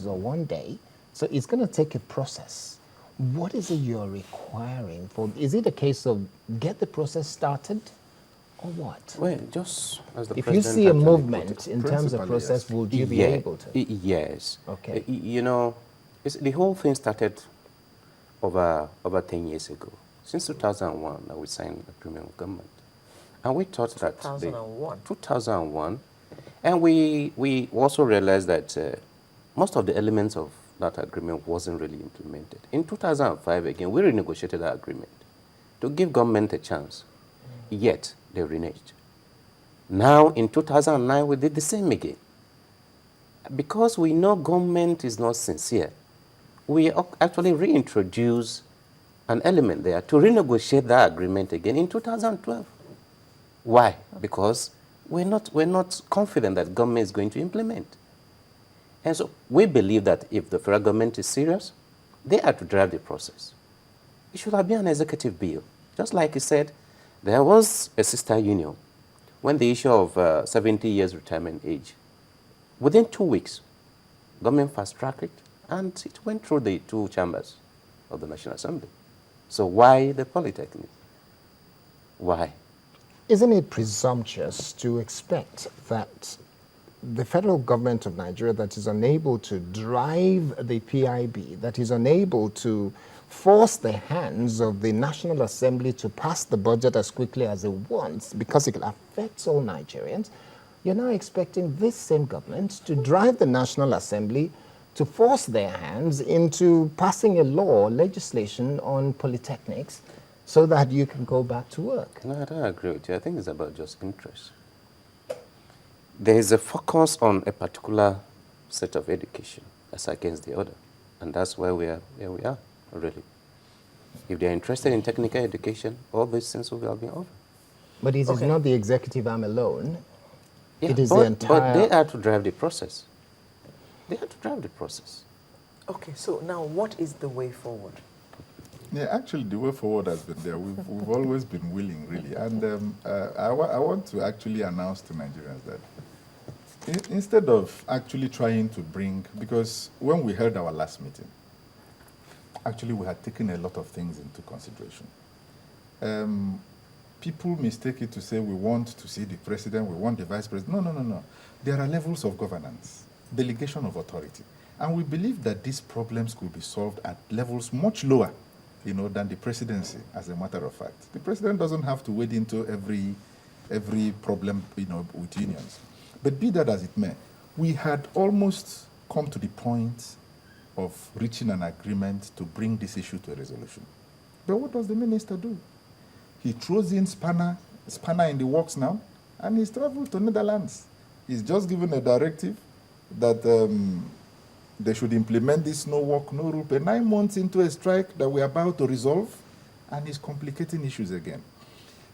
or one day. So it's going to take a process. What is it you're requiring for? Is it a case of get the process started or what? Well, just as the If you president see a actually put movement it. in terms of Principally, process, yes. would you be Yeah, able to? yes. Okay. You know, the whole thing started over 10 years ago. Since 2001, that we signed agreement with government. And we thought that 2001. 2001, and we also realized that most of the elements of that agreement wasn't really implemented. In 2005, again, we renegotiated that agreement to give government a chance. Yet, they reneged. Now, in 2009, we did the same again. Because we know government is not sincere, we actually reintroduce an element there to renegotiate that agreement again in 2012. Why? Because we're not confident that government is going to implement. And so we believe that if the federal government is serious, they are to drive the process. It should have been an executive bill. Just like you said, there was a sister union when the issue of 70 years retirement age. Within 2 weeks, government fast-tracked it, and it went through the two chambers of the National Assembly. So why the Polytechnic? Why? Isn't it presumptuous to expect that the federal government of Nigeria that is unable to drive the PIB, that is unable to force the hands of the National Assembly to pass the budget as quickly as it wants because it affects all Nigerians, you're now expecting this same government to drive the National Assembly to force their hands into passing a law, legislation on polytechnics so that you can go back to work. No, I don't agree with you. I think it's about just interest. There is a focus on a particular set of education as against the other. And that's where we are, really. If they're interested in technical education, all these things will have been over. But it is Okay. not the executive arm alone. Yeah, It is but, the entire... But they are to drive the process. They are to drive the process. Okay, so now what is the way forward? Yeah, actually, the way forward has been there. We've always been willing, really. And I want to actually announce to Nigerians that instead of actually trying to bring, because when we held our last meeting, actually we had taken a lot of things into consideration. People mistake it to say we want to see the president, we want the vice president. No. There are levels of governance, delegation of authority. And we believe that these problems could be solved at levels much lower, than the presidency, as a matter of fact. The president doesn't have to wade into every problem, with unions. But be that as it may, we had almost come to the point of reaching an agreement to bring this issue to a resolution. But what does the minister do? He throws in spanner in the works now, and he's traveled to Netherlands. He's just given a directive that they should implement this no work, no rule. 9 months into a strike that we're about to resolve, and he's complicating issues again.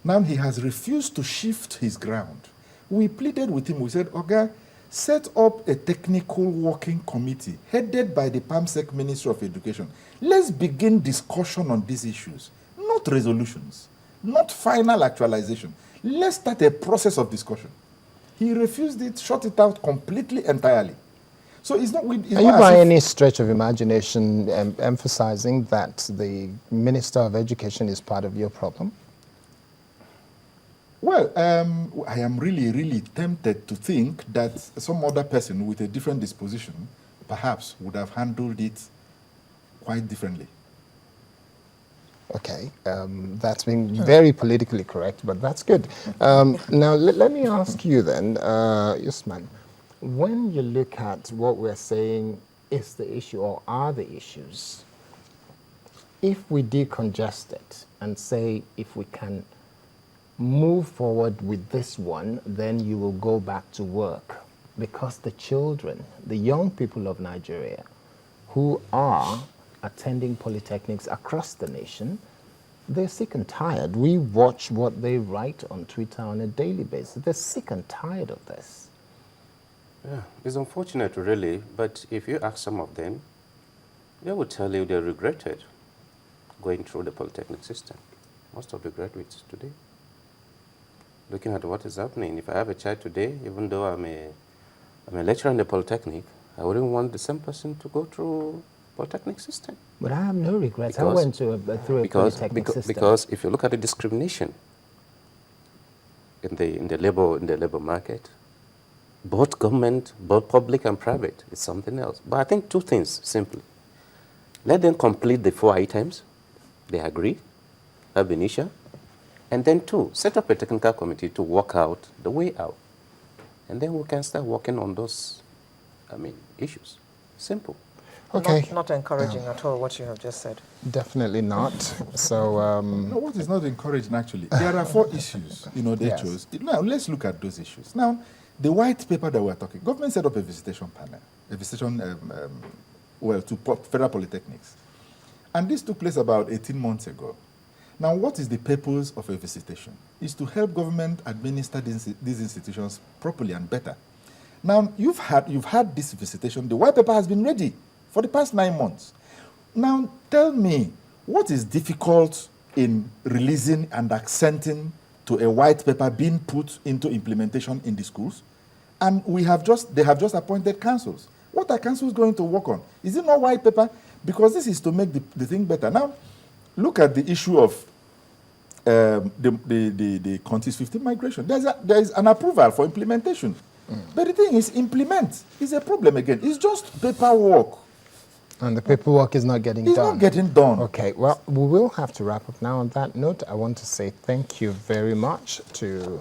Now he has refused to shift his ground. We pleaded with him. We said, Oga, set up a technical working committee headed by the PAMSEC Ministry of Education. Let's begin discussion on these issues, not resolutions, not final actualization. Let's start a process of discussion. He refused it, shut it out completely, entirely. So it's not... It's Are you by any stretch of imagination emphasizing that the Minister of Education is part of your problem? Well, I am really, really tempted to think that some other person with a different disposition perhaps would have handled it quite differently. Okay, that's being very politically correct, but that's good. Now, let me ask you then, Usman, when you look at what we're saying is the issue or are the issues, if we decongest it and say if we can move forward with this one, then you will go back to work. Because the children, the young people of Nigeria who are attending polytechnics across the nation, they're sick and tired. We watch what they write on Twitter on a daily basis. They're sick and tired of this. Yeah, it's unfortunate, really, but if you ask some of them, they will tell you they regretted going through the polytechnic system. Most of the graduates today. Looking at what is happening, if I have a child today, even though I'm a lecturer in the polytechnic, I wouldn't want the same person to go through polytechnic system. But I have no regrets. I Because- went through a polytechnic system. Because if you look at the discrimination in the labor market, both government, both public and private, is something else. But I think two things simply: let them complete the 4 items, they agree, ab initio, and then two, set up a technical committee to work out the way out, and then we can start working on those, issues. Simple. Okay. Not encouraging at all what you have just said. Definitely not. So, No, what is not encouraging actually? There are 4 issues, they Yes. chose. Now, let's look at those issues. Now, the white paper that we're talking, government set up a visitation panel, to federal polytechnics. And this took place about 18 months ago. Now, what is the purpose of a visitation? It's to help government administer these institutions properly and better. Now, you've had this visitation. The white paper has been ready for the past 9 months. Now, tell me, what is difficult in releasing and accenting to a white paper being put into implementation in the schools? And they have just appointed councils. What are councils going to work on? Is it not white paper? Because this is to make the thing better. Now, look at the issue of the Contis 15 migration. There is an approval for implementation. But the thing is, implement is a problem again. It's just paperwork. and the paperwork is not getting It's done. not getting done. Okay, well, we will have to wrap up now. On that note, I want to say thank you very much to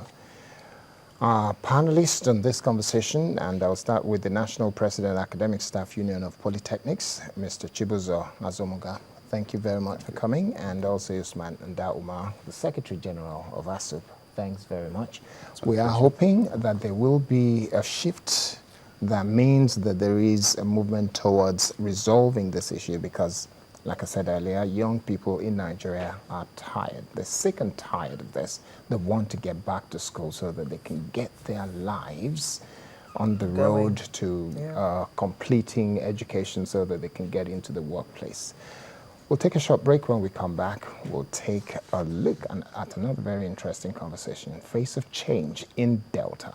our panelists on this conversation, and I'll start with the National President Academic Staff Union of Polytechnics, Mr. Chibuzo Azomuga. Thank you very much for coming, and also Usman Ndauma, the Secretary General of ASUP. Thanks very much. We are hoping that there will be a shift that means that there is a movement towards resolving this issue because, like I said earlier, young people in Nigeria are tired. They're sick and tired of this. They want to get back to school so that they can get their lives on the road to completing education so that they can get into the workplace. We'll take a short break. When we come back, we'll take a look at another very interesting conversation, Face of Change in Delta.